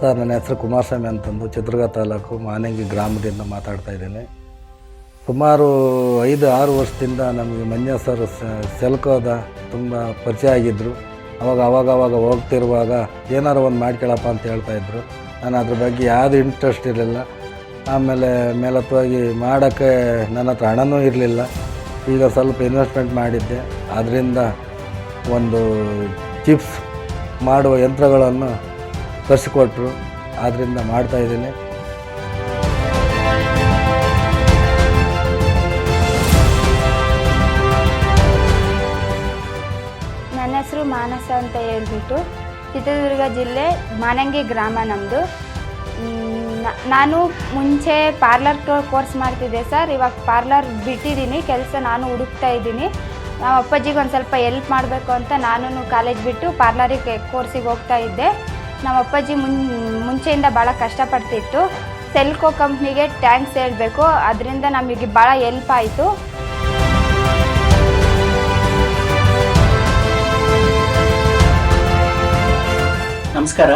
Sir, ನನ್ನ ಹೆಸರು ಕುಮಾರಸ್ವಾಮಿ ಅಂತಂದು ಚಿತ್ರದುರ್ಗ ತಾಲೂಕು ಮಾನಂಗಿ ಗ್ರಾಮದಿಂದ ಮಾತಾಡ್ತಾ ಇದ್ದೀನಿ. ಸುಮಾರು 5-6 ವರ್ಷದಿಂದ ನಮಗೆ ಮಂಜ ಸರ್ ಸೆಲ್ಕೋದ ತುಂಬ ಪರಿಚಯ ಆಗಿದ್ದರು. ಅವಾಗ ಹೋಗ್ತಿರುವಾಗ ಏನಾರು ಒಂದು ಮಾಡ್ಕೊಳ್ಳಪ್ಪ ಅಂತ ಹೇಳ್ತಾಯಿದ್ರು. ನಾನು ಅದ್ರ ಬಗ್ಗೆ ಯಾವುದು ಇಂಟ್ರೆಸ್ಟ್ ಇರಲಿಲ್ಲ. ಆಮೇಲೆ ಮೇಲತ್ತವಾಗಿ ಮಾಡೋಕ್ಕೆ ನನ್ನ ಹತ್ರ ಹಣನೂ ಇರಲಿಲ್ಲ. ಈಗ ಸ್ವಲ್ಪ ಇನ್ವೆಸ್ಟ್ಮೆಂಟ್ ಮಾಡಿದ್ದೆ. ಅದರಿಂದ ಒಂದು ಚಿಪ್ಸ್ ಮಾಡುವ ಯಂತ್ರಗಳನ್ನು ತರಿಸಿಕೊಟ್ರು. ಆದ್ದರಿಂದ ಮಾಡ್ತಾಯಿದ್ದೀನಿ. ನನ್ನ ಹೆಸರು ಮಾನಸ ಅಂತ ಹೇಳ್ಬಿಟ್ಟು ಚಿತ್ರದುರ್ಗ ಜಿಲ್ಲೆ ಮಾನಂಗಿ ಗ್ರಾಮ ನಮ್ಮದು. ನಾನು ಮುಂಚೆ ಪಾರ್ಲರ್ ಕೋರ್ಸ್ ಮಾಡ್ತಿದ್ದೆ ಸರ್. ಇವಾಗ ಪಾರ್ಲರ್ ಬಿಟ್ಟಿದ್ದೀನಿ, ಕೆಲಸ ನಾನು ಹುಡುಕ್ತಾ ಇದ್ದೀನಿ. ನಮ್ಮ ಅಪ್ಪಾಜಿಗೆ ಒಂದು ಸ್ವಲ್ಪ ಎಲ್ಪ್ ಮಾಡಬೇಕು ಅಂತ ನಾನು ಕಾಲೇಜ್ ಬಿಟ್ಟು ಪಾರ್ಲರಿಗೆ ಕೋರ್ಸಿಗೆ ಹೋಗ್ತಾ ಇದ್ದೆ. ನಮ್ಮ ಅಪ್ಪಾಜಿ ಮುಂಚೆಯಿಂದ ಭಾಳ ಕಷ್ಟಪಡ್ತಿತ್ತು. ಸೆಲ್ಕೋ ಕಂಪ್ನಿಗೆ ಥ್ಯಾಂಕ್ಸ್ ಹೇಳಬೇಕು. ಅದರಿಂದ ನಮಗೆ ಭಾಳ ಹೆಲ್ಪ್ ಆಯಿತು. ನಮಸ್ಕಾರ,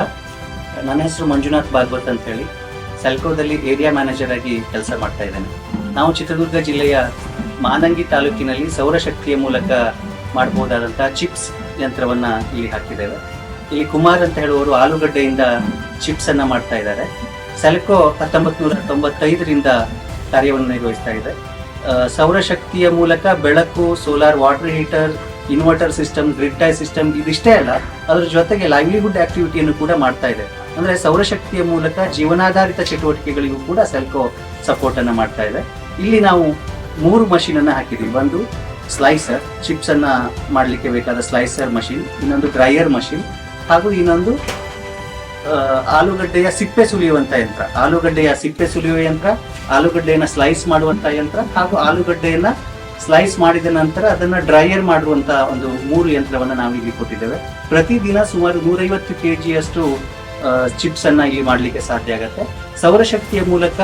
ನನ್ನ ಹೆಸರು ಮಂಜುನಾಥ್ ಭಾಗವತ್ ಅಂತ ಹೇಳಿ ಸೆಲ್ಕೋದಲ್ಲಿ ಏರಿಯಾ ಮ್ಯಾನೇಜರ್ ಆಗಿ ಕೆಲಸ ಮಾಡ್ತಾ ಇದ್ದೇನೆ. ನಾವು ಚಿತ್ರದುರ್ಗ ಜಿಲ್ಲೆಯ ಮಾನಂಗಿ ತಾಲೂಕಿನಲ್ಲಿ ಸೌರಶಕ್ತಿಯ ಮೂಲಕ ಮಾಡಬಹುದಾದಂತಹ ಚಿಪ್ಸ್ ಯಂತ್ರವನ್ನ ಇಲ್ಲಿ ಹಾಕಿದ್ದೇವೆ. ಇಲ್ಲಿ ಕುಮಾರ್ ಅಂತ ಹೇಳುವವರು ಆಲೂಗಡ್ಡೆಯಿಂದ ಚಿಪ್ಸ್ ಅನ್ನ ಮಾಡ್ತಾ ಇದ್ದಾರೆ. ಸೆಲ್ಕೋ 1995ರಿಂದ ಕಾರ್ಯವನ್ನು ನಿರ್ವಹಿಸ್ತಾ ಇದೆ. ಸೌರಶಕ್ತಿಯ ಮೂಲಕ ಬೆಳಕು, solar water heater, inverter system, grid tie system ಇದಿಷ್ಟೇ ಅಲ್ಲ, ಅದರ ಜೊತೆಗೆ ಲೈವ್ಲಿಹುಡ್ ಆಕ್ಟಿವಿಟಿಯನ್ನು ಕೂಡ ಮಾಡ್ತಾ ಇದೆ. ಅಂದ್ರೆ ಸೌರಶಕ್ತಿಯ ಮೂಲಕ ಜೀವನಾಧಾರಿತ ಚಟುವಟಿಕೆಗಳಿಗೂ ಕೂಡ ಸೆಲ್ಕೋ ಸಪೋರ್ಟ್ ಅನ್ನ ಮಾಡ್ತಾ ಇದೆ. ಇಲ್ಲಿ ನಾವು 3 ಮಷೀನ್ ಅನ್ನ ಹಾಕಿದ್ದೀವಿ. ಒಂದು ಸ್ಲೈಸರ್, ಚಿಪ್ಸ್ ಅನ್ನ ಮಾಡಲಿಕ್ಕೆ ಬೇಕಾದ ಸ್ಲೈಸರ್ ಮಷೀನ್, ಇನ್ನೊಂದು ಡ್ರೈಯರ್ ಮಷೀನ್, ಹಾಗೂ ಇನ್ನೊಂದು ಆಲೂಗಡ್ಡೆಯ ಸಿಪ್ಪೆ ಸುಲಿಯುವಂತ ಯಂತ್ರ. ಆಲೂಗಡ್ಡೆಯ ಸಿಪ್ಪೆ ಸುಲಿಯುವ ಯಂತ್ರ, ಆಲೂಗಡ್ಡೆಯನ್ನ ಸ್ಲೈಸ್ ಮಾಡುವಂತ ಯಂತ್ರ, ಹಾಗೂ ಆಲೂಗಡ್ಡೆಯನ್ನ ಸ್ಲೈಸ್ ಮಾಡಿದ ನಂತರ ಅದನ್ನ ಡ್ರೈಯರ್ ಮಾಡುವಂತ ಒಂದು 3 ಯಂತ್ರವನ್ನ ನಾವು ಇಲ್ಲಿ ಕೊಟ್ಟಿದ್ದೇವೆ. ಪ್ರತಿದಿನ ಸುಮಾರು 150 kg ಚಿಪ್ಸ್ ಅನ್ನ ಇಲ್ಲಿ ಮಾಡ್ಲಿಕ್ಕೆ ಸಾಧ್ಯ ಆಗತ್ತೆ. ಸೌರಶಕ್ತಿಯ ಮೂಲಕ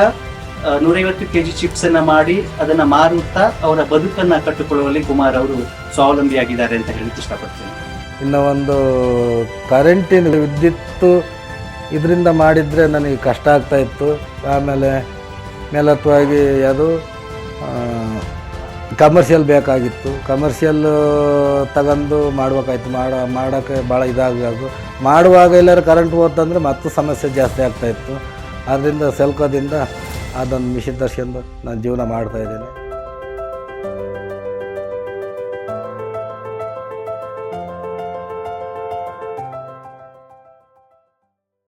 150 kg ಚಿಪ್ಸ್ ಅನ್ನ ಮಾಡಿ ಅದನ್ನ ಮಾರುತ್ತಾ ಅವರ ಬದುಕನ್ನ ಕಟ್ಟಿಕೊಳ್ಳುವಲ್ಲಿ ಕುಮಾರ್ ಅವರು ಸ್ವಾವಲಂಬಿಯಾಗಿದ್ದಾರೆ ಅಂತ ಹೇಳಲಿಕ್ಕೆ ಇಷ್ಟಪಡ್ತೀನಿ. ಇನ್ನು ಒಂದು ಕರೆಂಟಿನ ವಿದ್ಯುತ್ತು ಇದರಿಂದ ಮಾಡಿದರೆ ನನಗೆ ಕಷ್ಟ ಆಗ್ತಾಯಿತ್ತು. ಆಮೇಲೆ ಮೇಲತ್ವಾಗಿ ಅದು ಕಮರ್ಷಿಯಲ್ ಬೇಕಾಗಿತ್ತು. ಕಮರ್ಷಿಯಲ್ ತಗೊಂಡು ಮಾಡ್ಬೇಕಾಯ್ತು. ಮಾಡೋಕ್ಕೆ ಭಾಳ ಇದಾಗೋದು. ಮಾಡುವಾಗ ಎಲ್ಲರೂ ಕರೆಂಟ್ ಹೋತಂದರೆ ಮತ್ತು ಸಮಸ್ಯೆ ಜಾಸ್ತಿ ಆಗ್ತಾಯಿತ್ತು. ಆದ್ದರಿಂದ ಸೆಲ್ಕೋದಿಂದ ಅದೊಂದು ಮಿಷಿನ್ ತರ್ಸ್ಕೊಂಡು ನಾನು ಜೀವನ ಮಾಡ್ತಾಯಿದ್ದೀನಿ.